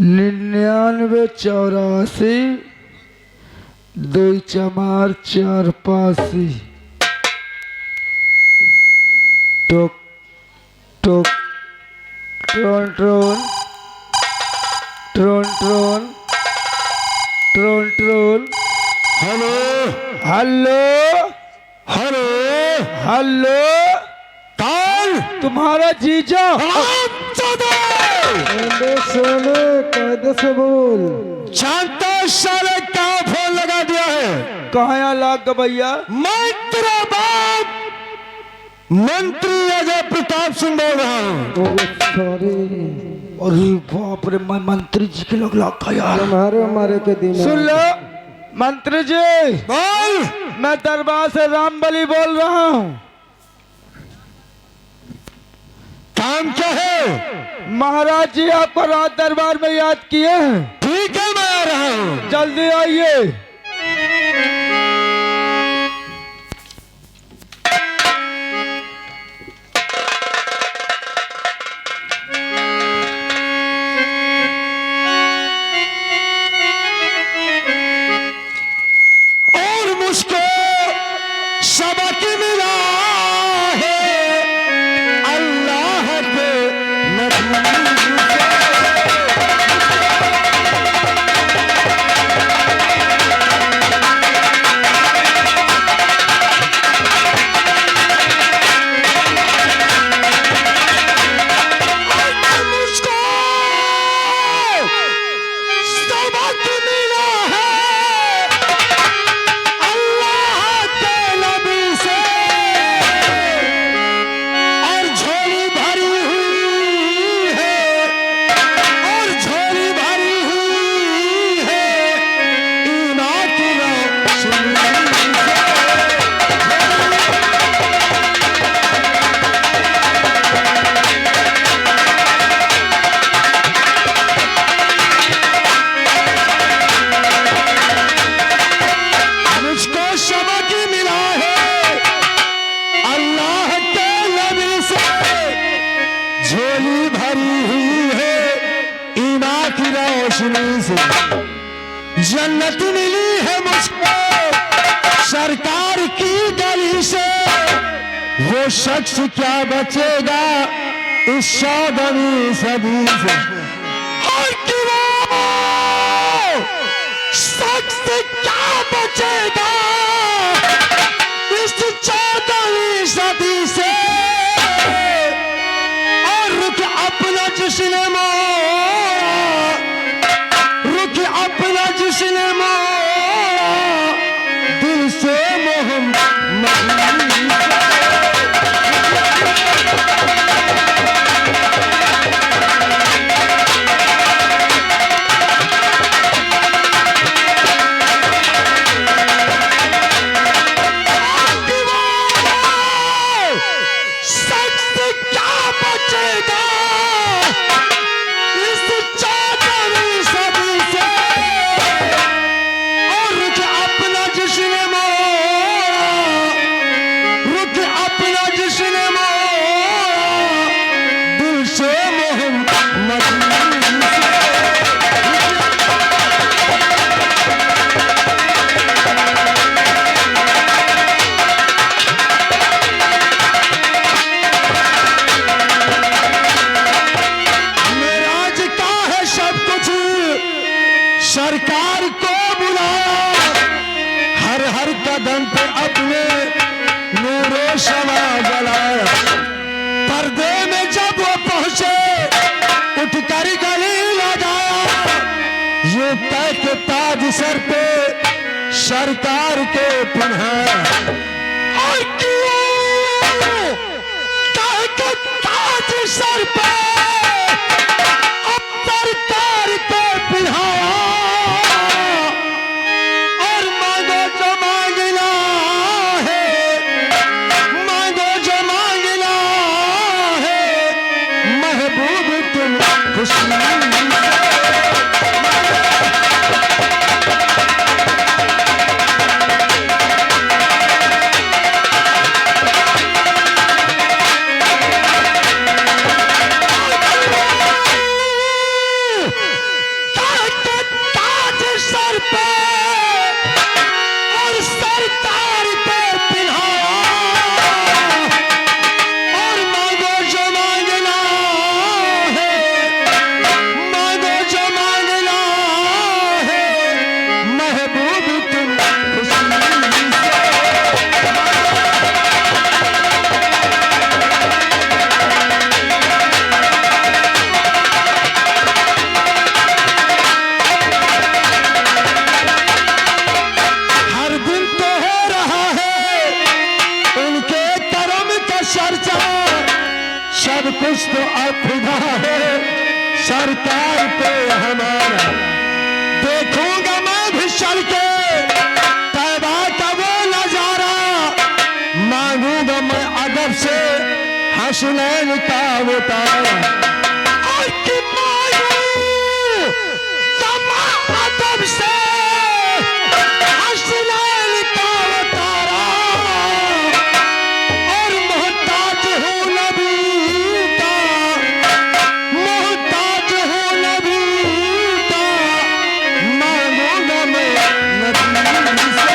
99 84 2 4 4 85 टोक टोक ट्रोन ट्रोन ट्रोन ट्रोन ट्रोन ट्रोन हेलो हेलो हेलो हेलो कौन? तुम्हारा जीजा। सोने कायदे से बोल। जानता साले क्या फोन लगा दिया है? कहाँ लाग भैया? मैं तेरा बाप मंत्री अजय प्रताप सिंह बोल रहा हूँ। अरे बाप रे, मैं मंत्री जी के लोग लाग गया यार। हमारे के दिन सुन लो मंत्री जी, बोल। मैं दरबार से रामबली बोल रहा हूँ। काम क्या है? महाराज जी आपको रात दरबार में याद किए हैं। ठीक है मैं आ रहा हूँ। जल्दी आइए। और मुझको सबक मिला है अल्लाह के नबी जन्नत मिली है मुझको सरकार की गली से। वो शख्स क्या बचेगा इस 14वीं सदी से? और क्यों शख्स क्या बचेगा इस 14वीं सदी से? और रुक अपना जिसने जिसने मोड़ा दिल से मोहम्मद सरकार को बुलाया, हर हर कदम पे अपने नूरो शमा जलाया। पर्दे में जब वो पहुंचे उठकर गली लगाया, ये तय के ताज सर पे सरकार के पहनाया। और क्यों तय के ताज सर पे सरकार के पहनाया। द्वार पे हमारा देखूंगा मैं भी चल के तैबा का वो नजारा, मांगूंगा मैं अदब से हसनैन का वो तारा। और कि मांगू तमा अदब से हसनैन का वो तारा, और मोहताज हूँ नबी का, मोहताज हूँ नबी का, मांगूंगा मैं नबी से।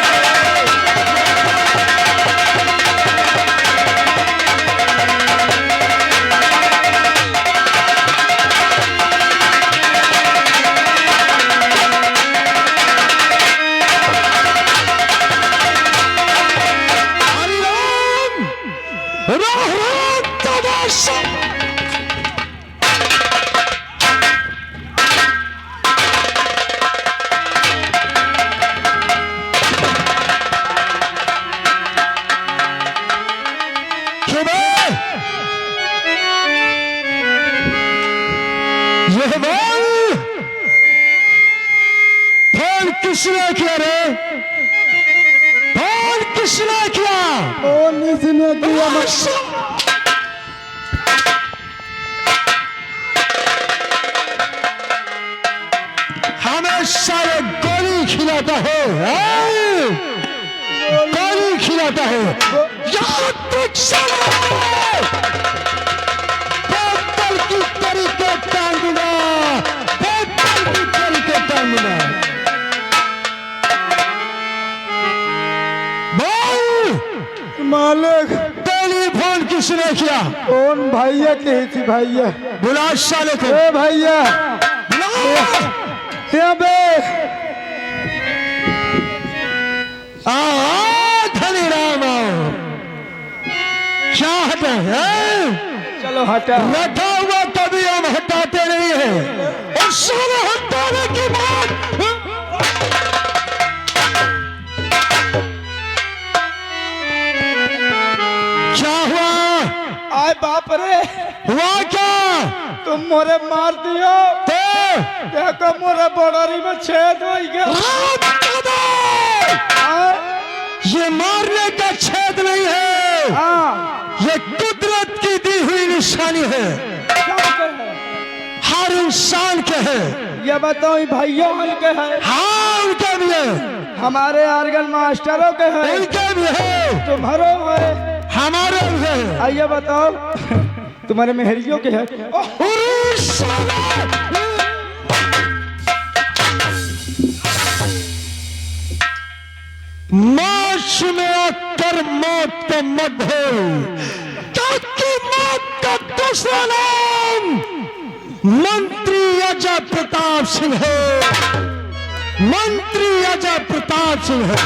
फोन किसने किया रे? फोन किसने किया? कौन इसने किया? हमेशा ये गोली खिलाता है, गोली खिलाता है। यार तुझसे बोतल की तरीके टांगूंगा, बोतल की तरीके टांगूंगा। मालिक टेलीफोन किसने किया? कौन? भैया की थी भैया। बुला साले को। ए भैया यहाँ पे धनी राम क्या हटा है? चलो हटा। रखा हुआ कभी हम हटाते नहीं है, और सारा हटाने के बाद क्या हुआ? आए बाप रे, हुआ क्या? तुम मोरे मार दियो तो देखो मोरे बॉर्डरी में छेद हो गया। ये मारने का छेद नहीं है, हाँ ये कुदरत की दी हुई निशानी है, हर इंसान के है। ये बताओ भैया उनके है? हाँ उनके भी है, हमारे आर्गन मास्टरों के है? उनके भी है, तुम्हारे है? हमारे भी है। आइए बताओ तुम्हारे मेहरियों के है? मार्च में आकर मौत का मत हो, क्योंकि मौत का दूसरा नाम मंत्री अजय प्रताप सिंह है, मंत्री अजय प्रताप सिंह है।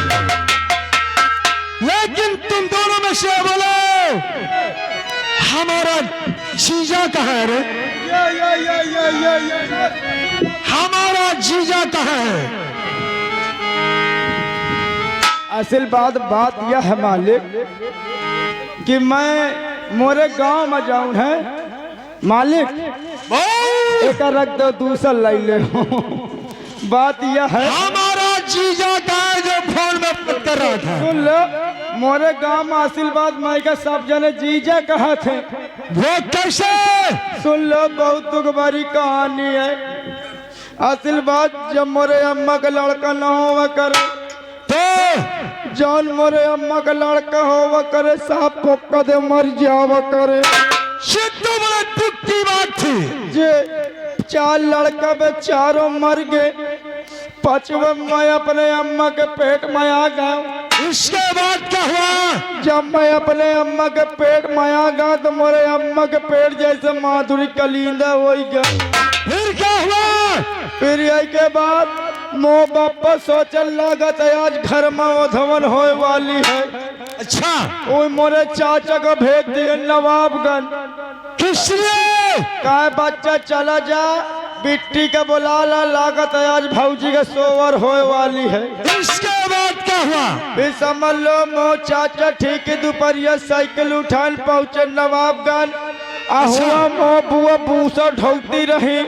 लेकिन तुम दोनों में से बोलो, हमारा जीजा कहाँ है रे? हमारा जीजा कहाँ है? असल बात यह है मालिक कि मैं मोरे गांव में जाऊं है मालिक, एक रख दो दूसरा ले ले। बात यह है हमारा जीजा का जो फोन में बात कर रहा था, सुन लो, मोरे गांव में आशीर्वाद माई का सब जने जीजा कहा थे। वो कैसे? सुन लो, बहुत दुख भरी कहानी है। आशीर्वाद जब मोरे अम्मा का लड़का न होवा करे तो जौन मोरे अम्मा का लड़का होवा करे साफ पोका दे मर जावा करे। सिद्धू बड़ा दुख की बात थी। जे 4 लड़का में चारों मर गए, 5वां मैं अपने अम्मा के पेट में आ गया। इसके बाद क्या हुआ? जब मैं अपने अम्मा के पेट में आ गया तो मेरे अम्मा के पेट जैसे माधुरी कलिंदा हो गया। फिर क्या हुआ? फिर यही के बाद मो बापा सोचल लागत है आज घर में उधवन होए वाली है। अच्छा, वो मोरे चाचा को भेज दिए नवाबगंज। किस लिए? का बच्चा चला जा, बिट्टी का बुला ला, लागत है आज भौजी का सोवर होए वाली है। इसके बाद क्या हुआ? फिर समझ लो मो चाचा ठीक है दोपहरिया साइकिल उठान पहुंचे नवाबगंज। हुआ मो बुआ बूसा ढोती रही,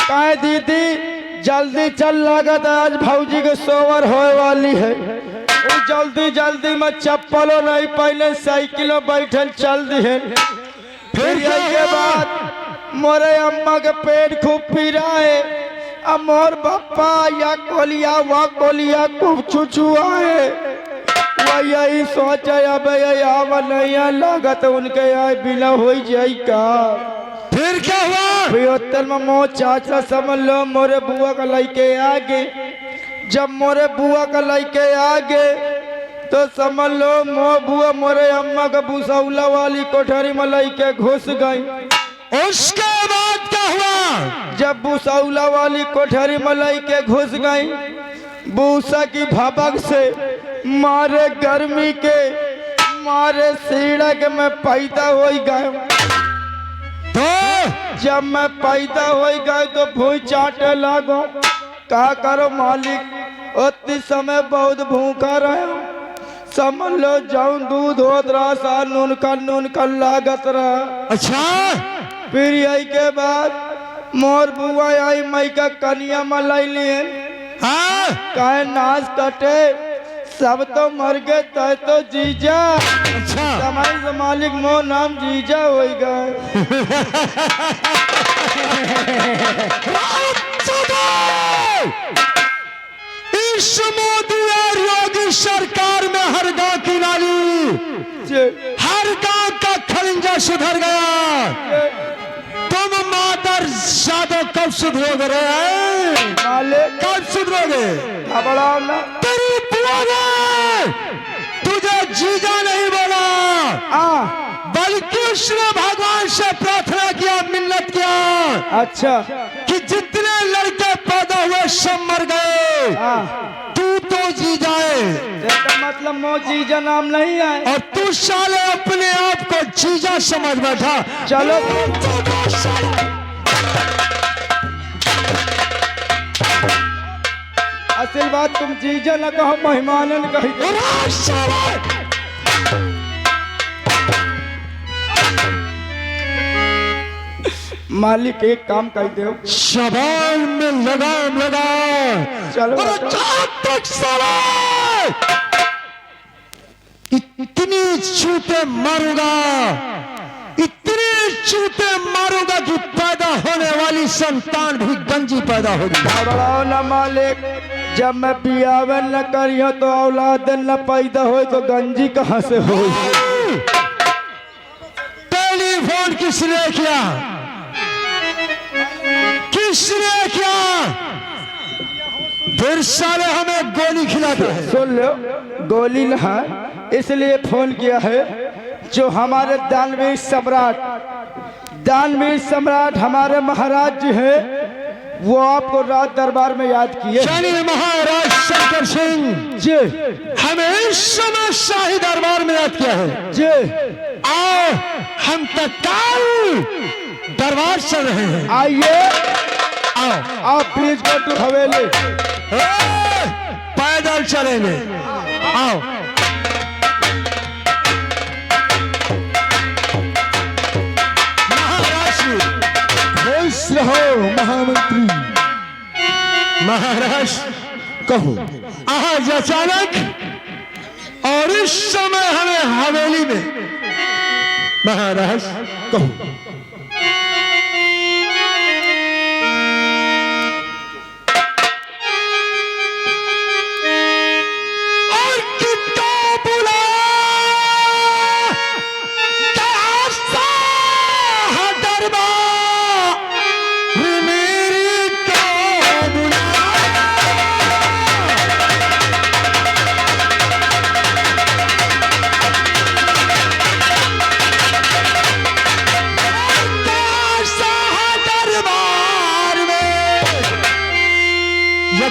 कहे दीदी जल्दी चल लागत आज भौजी के सोवर होए वाली है। वो जल्दी जल्दी में चप्पलों नहीं पहले साइकिलों बैठल चल दिए। फिर के बाद मोरे अम्मा के पेट खूब पीरा है। अब मोर बप्पा या कोलिया वा कोलिया खूब चुचुआए। वह यही सोचा अब आवा नहीं लागत उनके आए बिना हो जाई का। फिर क्या हुआ? पियोत्तर में मो चाचा समझ लो मोरे बुआ का लड़के आगे। जब मोरे बुआ का लड़के आगे तो समझ लो मो बुआ मोरे अम्मा का भूसौला वाली कोठरी में लड़के घुस गई। उसके बाद क्या हुआ? जब भूसौला वाली कोठरी में लड़के घुस गई, भूसा की भबक से मारे गर्मी के मारे सीढ़ा के मैं पैदा हो गया। तो जब मैं पैदा हो गए तो भूख चाटे लागो। क्या करो मालिक, उतनी समय बहुत भूखा रहे। समझ लो जाऊं दूध होत रहा सा नून का लागत रहा। अच्छा, फिर यही के बाद मोर बुआ आई मई का कनिया मलाई लिए। हाँ कहे नाच कटे सब तो मर गए तय तो जीजा। अच्छा, समाई से मालिक मो नाम जीजा हो गए। इस मोदी और योगी सरकार में हर गांव की नाली, हर गांव का खलिंजा सुधर गया। तुम मादर जादो कब सुधरोगे रे? मालिक कब सुधरोगे? घबराओ ना। तेरी बुआ ने तुझे जीजा नहीं बोला, बल्कि उसने भगवान से प्रार्थना किया, मिन्नत किया। अच्छा कि जितने लड़के पैदा हुए सब मर गए, तू तो जी जाए। इसका मतलब मो जीजा नाम नहीं है। और तू साले अपने आप को जीजा समझ बैठा। चलो असल बात तुम जीजा न कहो मेहमानन कही। मालिक एक काम कर दो, शबान में लगाम लगा। चलो तक साले इतनी चूते मारूंगा, इतने चूते मारूंगा कि पैदा होने वाली संतान भी गंजी पैदा होगी। घबराओ न मालिक, जब मैं बियावन न करियो तो औलाद न पैदा हो तो गंजी कहाँ से हो? टेलीफोन किसने किया? किसने किया? फिर साले हमें गोली खिलाते हैं। सुन लो, गोली न है इसलिए फोन किया है। जो हमारे दानवीर सम्राट हमारे महाराज जी है, वो आपको रात दरबार में याद किए। यानी महाराज शंकर सिंह जी हमें इस समय शाही दरबार में याद किया है। जी आओ हम तत्काल दरबार चल रहे हैं। आइए, आओ आप प्लीज गो टू हवेली। पैदल चलेंगे। आओ महाराज खुश रहो महामंत्री। महाराज कहो आज अचानक और इस समय हमें हवेली में, महाराज कहो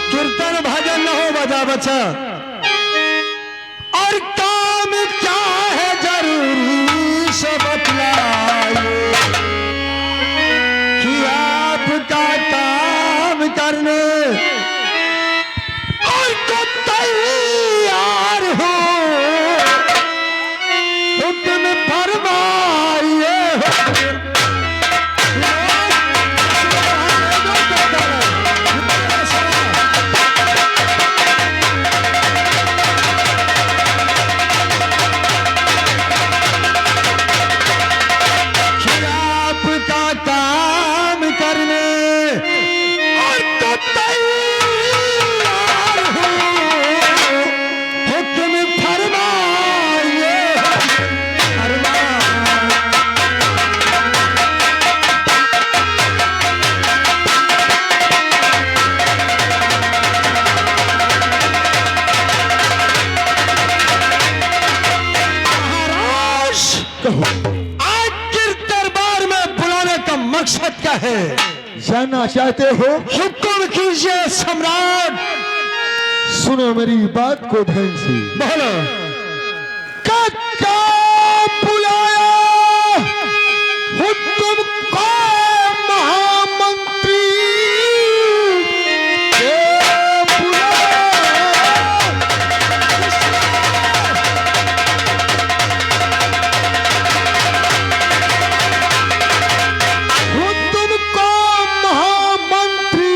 कीर्तन भजन न हो बजा बचा। और काम क्या है जरूरी से बतलाइए कि आपका काम करने और को तैयार हो, हुक्म फरमाइए। तैयार हूँ, हुक्म फरमाइए महाराज, आज के दरबार में बुलाने का मकसद क्या है? जानना चाहते हो? हुक्म कीजिए सम्राट। सुनो मेरी बात को ध्यान से। बोलो। कक्का बुलाया हुक्म को महामंत्री के बुलाया। हुक्म को महामंत्री,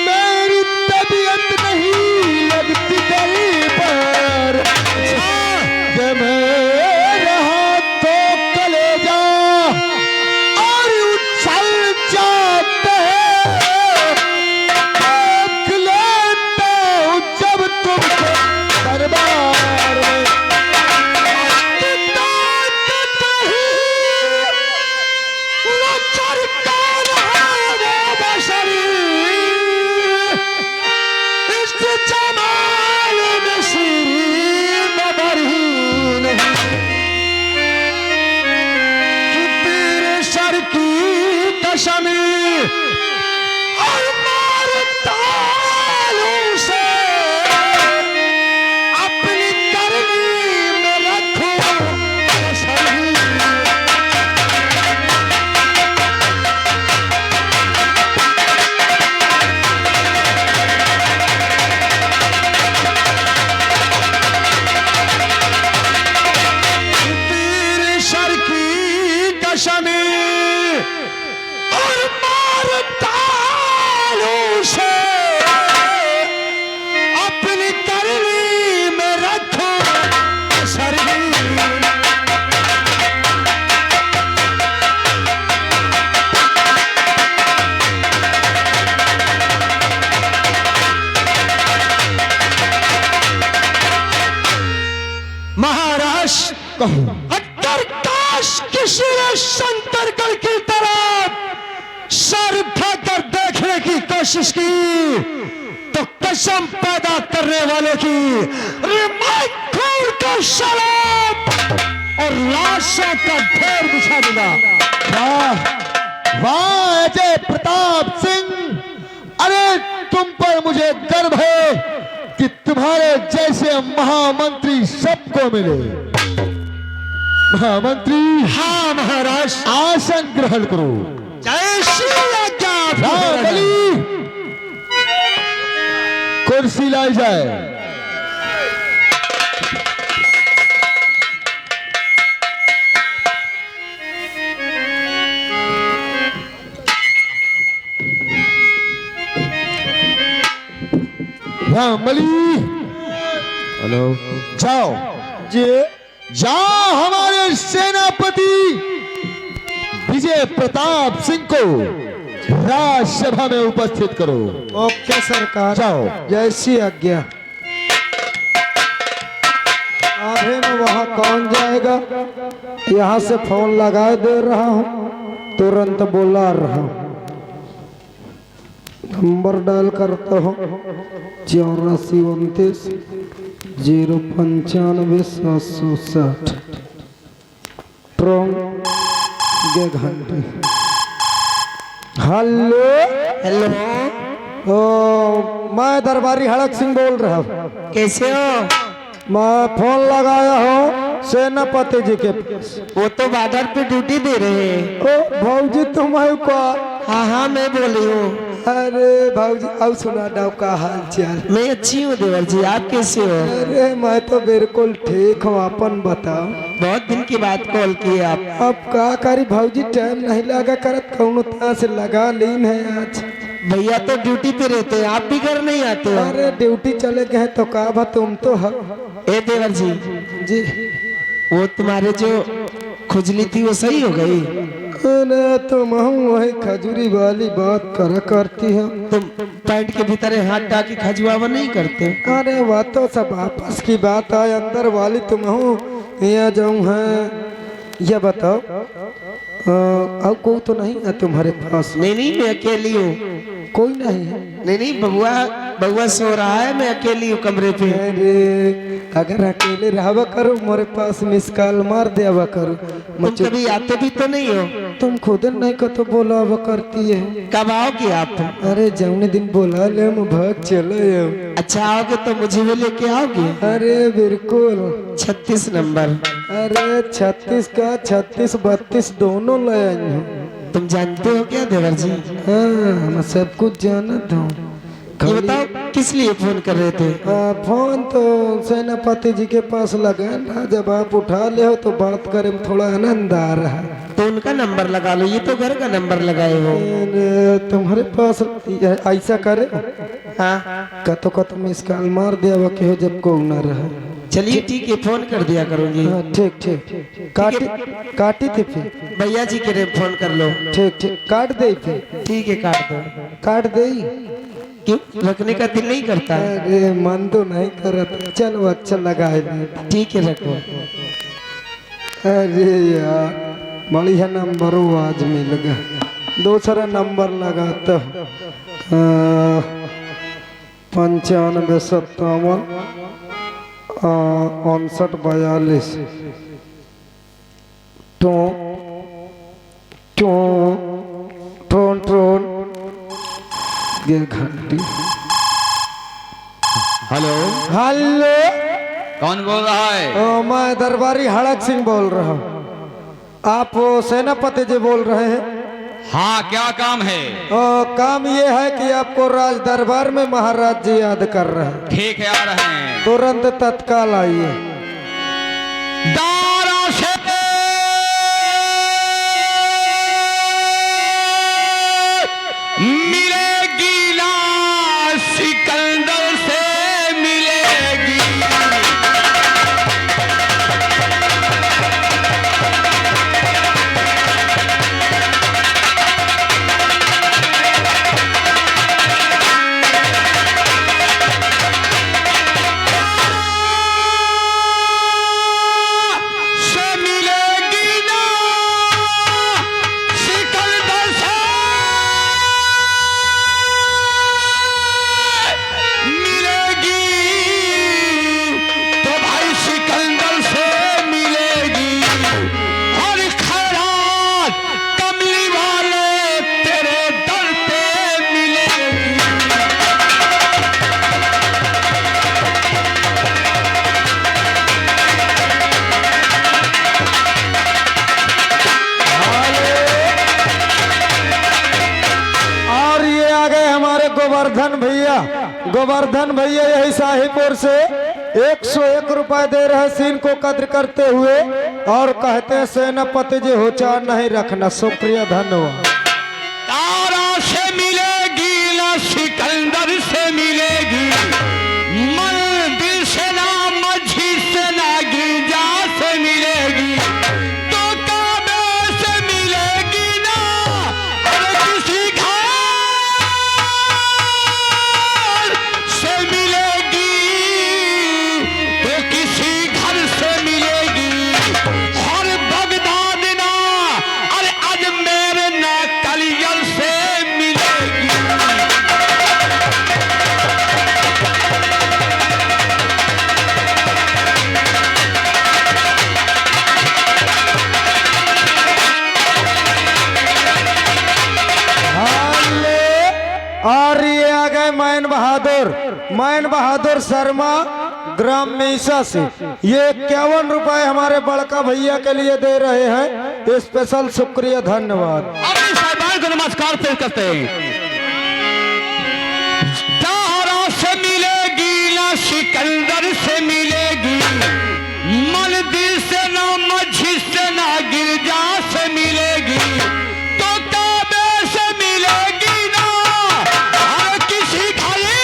मेरी तबीयत नहीं लगती दिल पर, जब मैं रहा तो कलेजा और उछल जाते हैं। देख लेता हूँ जब तुमको दरबार में। और मार तालों से अपनी करनी में रखो शरीर। तीर शर की कसमें और मार तालों से अपनी करनी में रखो शरीर। महाराज, कहो। अगर काश किसी ने संतरकल की तरफ सर उठाकर देखने की कोशिश की तो कसम पैदा करने वाले की रिमाइंड खून का शराब और लाशों का ढेर बिछा दूंगा। वाह वाह अजय प्रताप सिंह, अरे तुम पर मुझे गर्व है कि तुम्हारे जैसे महामंत्री सबको मिले। महामंत्री, हाँ महाराज, आसन ग्रहण करो। जय श्री आज्ञा। राम बली, कुर्सी लाई जाए। राम बली, हेलो जाओ जी। जाओ हमारे सेनापति विजय प्रताप सिंह को राजसभा में उपस्थित करो। ओके सरकार, जाओ। जैसी आज्ञा। अभी मैं वहाँ कौन जाएगा? यहाँ से फोन लगा दे रहा हूँ, तुरंत बुला रहा हूँ। नंबर डायल करता हूँ 8429 ट्रॉन्ग घंटे। हेलो हेलो, ओ, मैं दरबारी हड़क सिंह बोल रहा हूँ। कैसे हो? मैं फोन लगाया हूँ सेनापति जी के पास। वो तो बॉर्डर पे ड्यूटी दे रहे हैं। ओ भाऊजी तुम है का? हाँ हाँ, मैं बोली हूँ। अरे भाऊजी आओ, सुना डाव का हाल चाल? मैं अच्छी हूँ देवर जी, आप कैसे हो? अरे मैं तो बिल्कुल ठीक हूँ, अपन बताओ। बहुत दिन की बात कॉल किए आप। अब का करी भाऊजी, टाइम नहीं लगा करत, कौनो तरह से लगा लीन है आज। भैया तो ड्यूटी पे रहते हैं, आप भी घर नहीं आते हो? अरे ड्यूटी चले गए तो का बा, तुम तो हो। ए देवर जी, जी वो तुम्हारे जो खुजली थी वो सही हो गई? अरे तुम वही खजूरी वाली बात करा करती हो। तुम पैंट के भीतर हाथ डाल के खजुआवा नहीं करते? अरे वह तो सब आपस की बात है, अंदर वाली तुम हो यहाँ जाऊँ है। ये बताओ अब कोई तो नहीं है तुम्हारे पास? नहीं नहीं, मैं अकेली हूँ। कोई नहीं है? नहीं नहीं, बबुआ बबुआ सो रहा है, मैं अकेली हूँ कमरे पे। अरे अगर अकेले रहवा करो मेरे पास मिस कॉल मार देवा करो। तुम कभी आते भी तो नहीं हो। तुम खुद नहीं को तो बोला करती है। कब आओगे आप? अरे जौने दिन बोला ले हम भाग चले। अच्छा आओगे तो मुझे भी लेके आओगे? अरे बिल्कुल। 36 नंबर। अरे 36 का 36 32 दोनों ले आई हूँ। तुम जानते हो क्या देवर जी? हाँ मैं सब कुछ जानता हूँ। ये बताओ किस लिए फोन कर रहे थे? फोन तो सेनापति जी के पास लगा ना, जब आप उठा ले हो तो बात करे में थोड़ा आनंद आ रहा है। तो उनका नंबर लगा लो, ये तो घर का नंबर लगाए हो। तुम्हारे पास ऐसा करे हाँ कतो मिस कॉल मार दिया के हो जब को न रहा। चलिए ठीक है, फोन कर दिया करूंगी। हाँ ठीक ठीक काटी थी फिर भैया जी के फोन कर लो। ठीक ठीक काट दे फिर। ठीक है काट दो। काट दे। क्यों रखने का दिल नहीं करता? अरे मन तो नहीं करता, चलो अच्छा लगा है। ठीक है रखो। अरे यार बढ़िया नंबर आज मिल गया। दूसरा नंबर लगाता हूँ 95 57 59 42 टोन ये घंटी। हेलो, हेलो कौन बोल रहा है? मैं दरबारी हड़क सिंह बोल रहा हूँ। आप सेनापति जी बोल रहे हैं? हाँ, क्या काम है? काम ये है कि आपको राज दरबार में महाराज जी याद कर रहे हैं। ठीक है, आ रहे हैं। तुरंत तत्काल आइए। दारा से मिलेगी ना, सिकंदर से मिलेगी। गोवर्धन भैया यही शाहीपुर से 101 रुपए दे रहे सीन को कद्र करते हुए और कहते हैं सेनापति जी हो चार नहीं रखना। शुक्रिया, धन्यवाद। तारा से मिलेगी ना, सिकंदर से मिलेगी। मंदिर से ना, मस्जिद से ना, गिरजा से मिलेगी। तो काबे से मिलेगी ना, और किसी घर से मिलेगी। तो किसी घर से मिलेगी। और बगदाद ना, अरे अजमेर ना, कलियल से मिलेगी। और ये आ गए मैन बहादुर शर्मा ग्राम मीसा से। ये 51 रुपए हमारे बड़का भैया के लिए दे रहे हैं। स्पेशल शुक्रिया, धन्यवाद। अपने साहिबान को नमस्कार पेश करते हैं। दारा से मिलेगी ना, सिकंदर से मिलेगी। मंदिर से ना, मस्जिद से ना, गिरजा से मिलेगी। तो काबे से मिलेगी ना, हर किसी खाली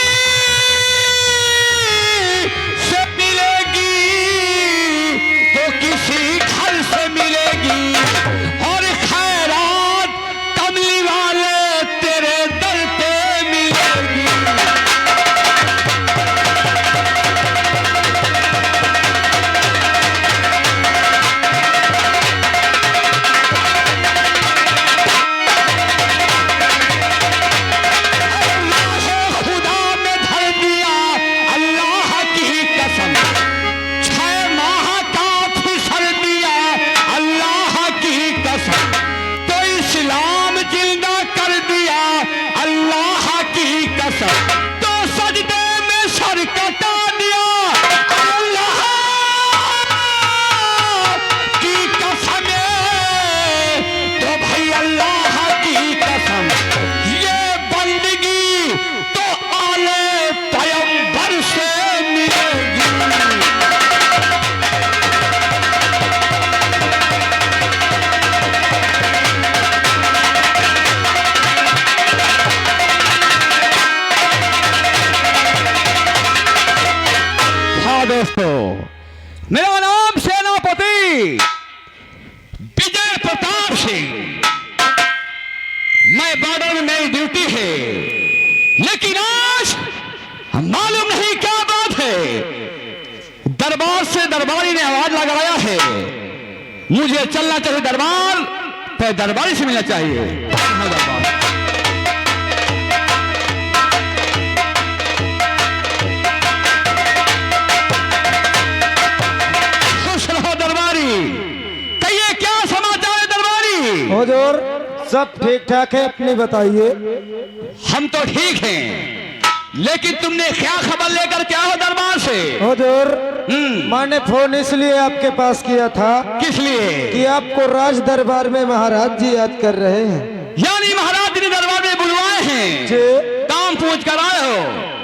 से मिलेगी। तो किसी घर से मिलेगी। और खैरा तो सजदे में सर कटा दिया। अल्लाह की कसम, तो भाई अल्लाह की कसम, ये बंदगी तो आले पैगंबर से मिलेगी। दोस्तों, मेरा नाम सेनापति विजय प्रताप सिंह। मैं बॉर्डर में मेरी ड्यूटी है, लेकिन आज मालूम नहीं क्या बात है, दरबार से दरबारी ने आवाज लगाया है मुझे चलना चाहिए दरबार, तो दरबारी से मिलना चाहिए। दरबार कहिए क्या समाचार है दरबारी? हुजूर सब ठीक ठाक है, अपनी बताइए। हम तो ठीक हैं, लेकिन तुमने क्या खबर लेकर क्या हो दरबार से? हुजूर मैंने फोन इसलिए आपके पास किया था। किस लिए? कि आपको राज दरबार में महाराज जी याद कर रहे हैं। यानी महाराज जी ने दरबार में बुलवाए हैं? जी। काम पूछ कर आए हो?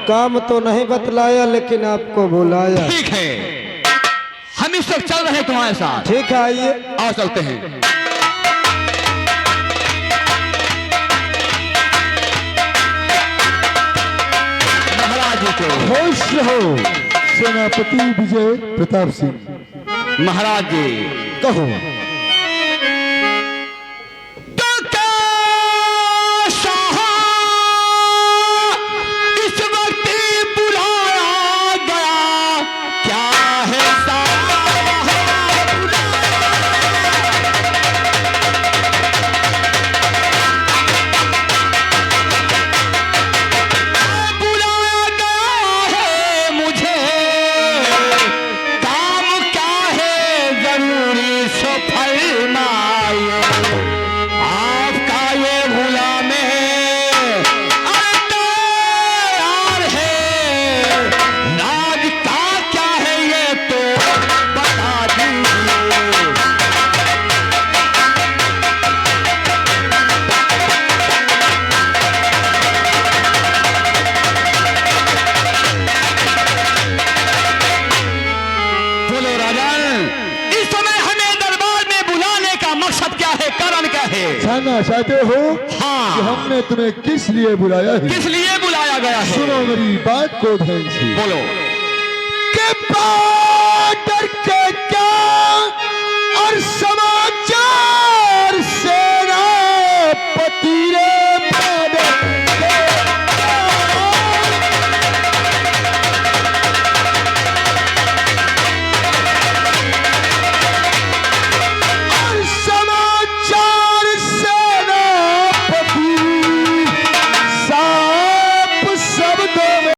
काम तो नहीं बतलाया, लेकिन आपको बुलाया। ठीक है, हम इस वक्त चल रहे हैं तुम्हारे साथ। ठीक है, आइए। आओ चलते हैं। महाराज जी को खुश रहो सेनापति विजय प्रताप सिंह। महाराज जी कहो। इस वक्त बुलाया गया, क्या है बुलाया गया है मुझे, काम क्या है जरूरी सो फरमाइए। आपका ये गुलाम तैयार है, नाज का क्या है ये तो बता दीजिए। बोलो राजन, इस समय हमें दरबार में बुलाने का मकसद क्या है, कारण क्या है? जानना चाहते हो हाँ। कि हमने तुम्हें किस लिए बुलाया है? किस लिए बुलाया गया है? सुनो मेरी बात को ध्यान से। बोलो। के बॉर्डर के क्या और समाज